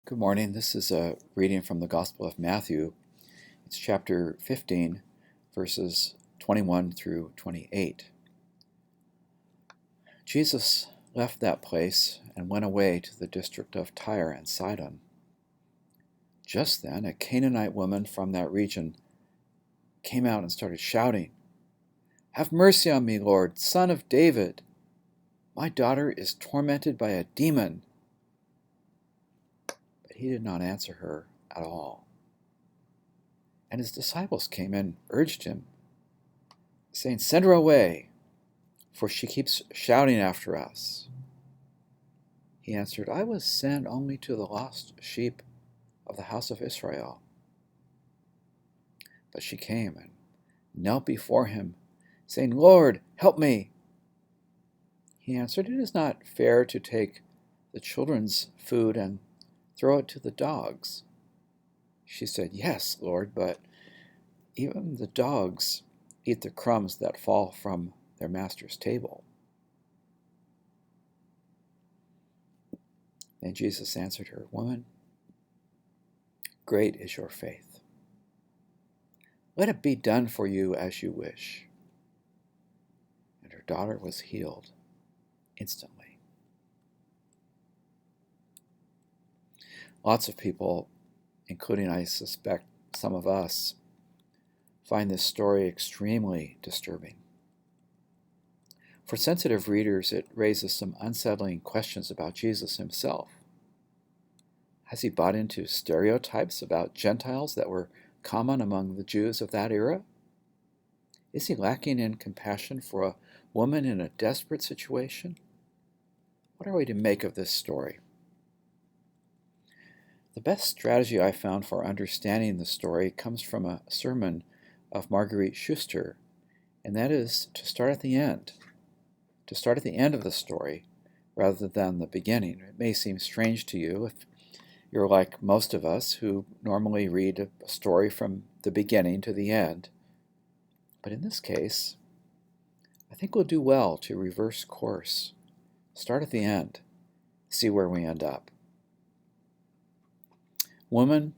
Good morning. This is a reading from the Gospel of Matthew. It's chapter 15, verses 21 through 28. Jesus left that place and went away to the district of Tyre and Sidon. Just then, a Canaanite woman from that region came out and started shouting, "Have mercy on me, Lord, Son of David! My daughter is tormented by a demon." But he did not answer her at all. And his disciples came and urged him, saying, "Send her away, for she keeps shouting after us." He answered, "I was sent only to the lost sheep of the house of Israel." But she came and knelt before him, saying, "Lord, help me." He answered, "It is not fair to take the children's food and throw it to the dogs." She said, "Yes, Lord, but even the dogs eat the crumbs that fall from their master's table." And Jesus answered her, "Woman, great is your faith. Let it be done for you as you wish." And her daughter was healed instantly. Lots of people, including I suspect some of us, find this story extremely disturbing. For sensitive readers, it raises some unsettling questions about Jesus himself. Has he bought into stereotypes about Gentiles that were common among the Jews of that era? Is he lacking in compassion for a woman in a desperate situation? What are we to make of this story? The best strategy I found for understanding the story comes from a sermon of Marguerite Schuster, and that is to start at the end. To start at the end of the story rather than the beginning. It may seem strange to you if you're like most of us who normally read a story from the beginning to the end. But in this case, I think we'll do well to reverse course. Start at the end. See where we end up. Woman,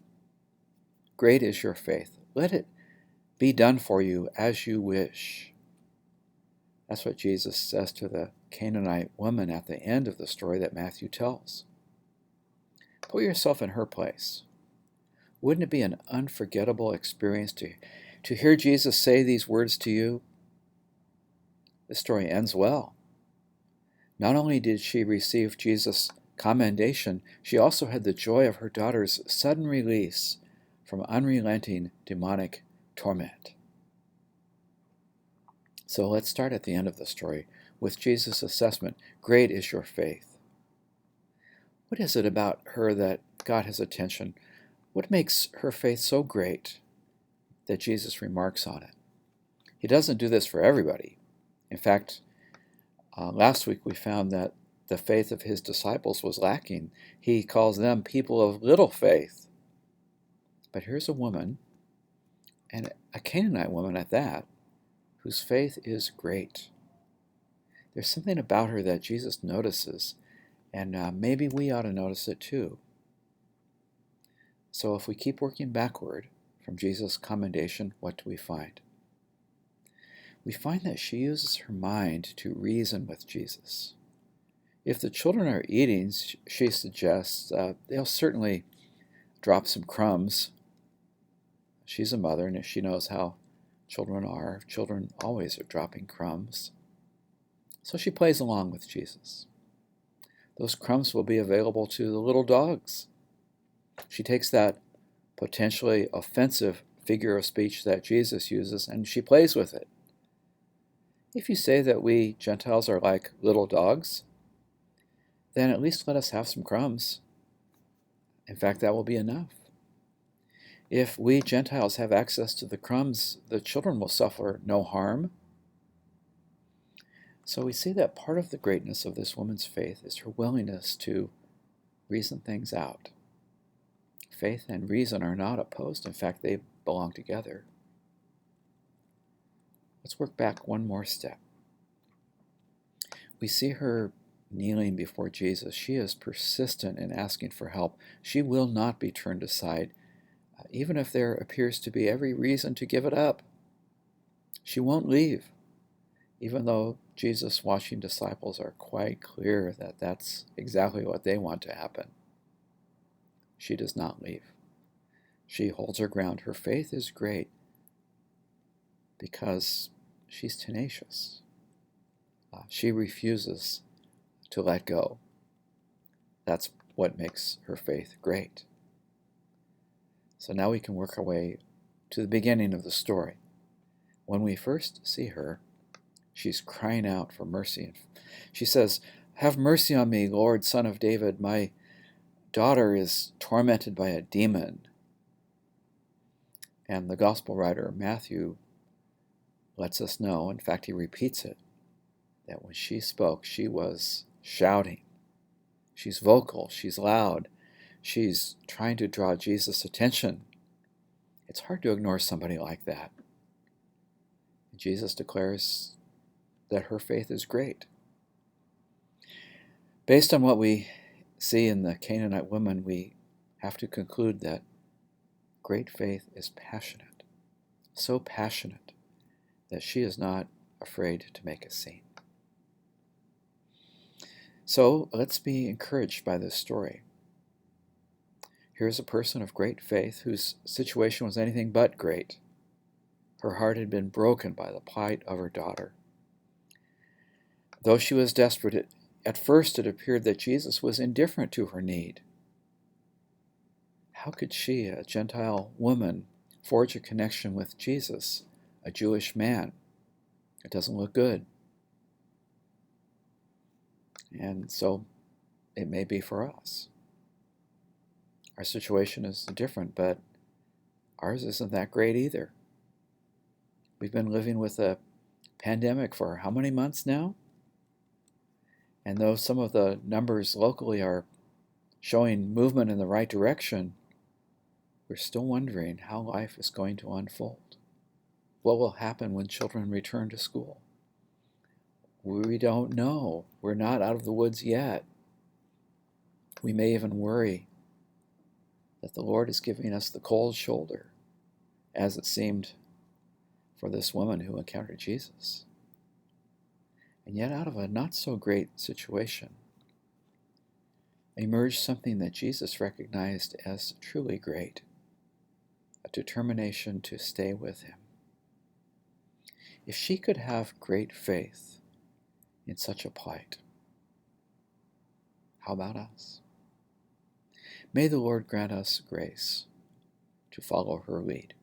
great is your faith. Let it be done for you as you wish. That's what Jesus says to the Canaanite woman at the end of the story that Matthew tells. Put yourself in her place. Wouldn't it be an unforgettable experience to hear Jesus say these words to you? The story ends well. Not only did she receive Jesus' commendation, she also had the joy of her daughter's sudden release from unrelenting demonic torment. So let's start at the end of the story with Jesus' assessment, "Great is your faith." What is it about her that got his attention? What makes her faith so great that Jesus remarks on it? He doesn't do this for everybody. In fact, last week we found that the faith of his disciples was lacking. He calls them people of little faith. But here's a woman, and a Canaanite woman at that, whose faith is great. There's something about her that Jesus notices, and maybe we ought to notice it too. So if we keep working backward from Jesus' commendation, what do we find? We find that she uses her mind to reason with Jesus. If the children are eating, she suggests they'll certainly drop some crumbs. She's a mother, and she knows how children are. Children always are dropping crumbs. So she plays along with Jesus. Those crumbs will be available to the little dogs. She takes that potentially offensive figure of speech that Jesus uses, and she plays with it. If you say that we Gentiles are like little dogs, then at least let us have some crumbs. In fact, that will be enough. If we Gentiles have access to the crumbs, the children will suffer no harm. So we see that part of the greatness of this woman's faith is her willingness to reason things out. Faith and reason are not opposed. In fact, they belong together. Let's work back one more step. We see her kneeling before Jesus. She is persistent in asking for help. She will not be turned aside, even if there appears to be every reason to give it up. She won't leave, even though Jesus' watching disciples are quite clear that that's exactly what they want to happen. She does not leave. She holds her ground. Her faith is great because she's tenacious. She refuses to let go. That's what makes her faith great. So now we can work our way to the beginning of the story. When we first see her, she's crying out for mercy. She says, "Have mercy on me, Lord, Son of David. My daughter is tormented by a demon." And the gospel writer Matthew lets us know, in fact he repeats it, that when she spoke, she was shouting. She's vocal, she's loud, she's trying to draw Jesus' attention. It's hard to ignore somebody like that. Jesus declares that her faith is great. Based on what we see in the Canaanite woman, we have to conclude that great faith is passionate, so passionate that she is not afraid to make a scene. So let's be encouraged by this story. Here's a person of great faith whose situation was anything but great. Her heart had been broken by the plight of her daughter. Though she was desperate, at first it appeared that Jesus was indifferent to her need. How could she, a Gentile woman, forge a connection with Jesus, a Jewish man? It doesn't look good. And so it may be for us. Our situation is different, but ours isn't that great either. We've been living with a pandemic for how many months now? And though some of the numbers locally are showing movement in the right direction, we're still wondering how life is going to unfold. What will happen when children return to school? We don't know. We're not out of the woods yet. We may even worry that the Lord is giving us the cold shoulder, as it seemed for this woman who encountered Jesus. And yet, out of a not-so-great situation, emerged something that Jesus recognized as truly great, a determination to stay with him. If she could have great faith in such a plight, how about us? May the Lord grant us grace to follow her lead.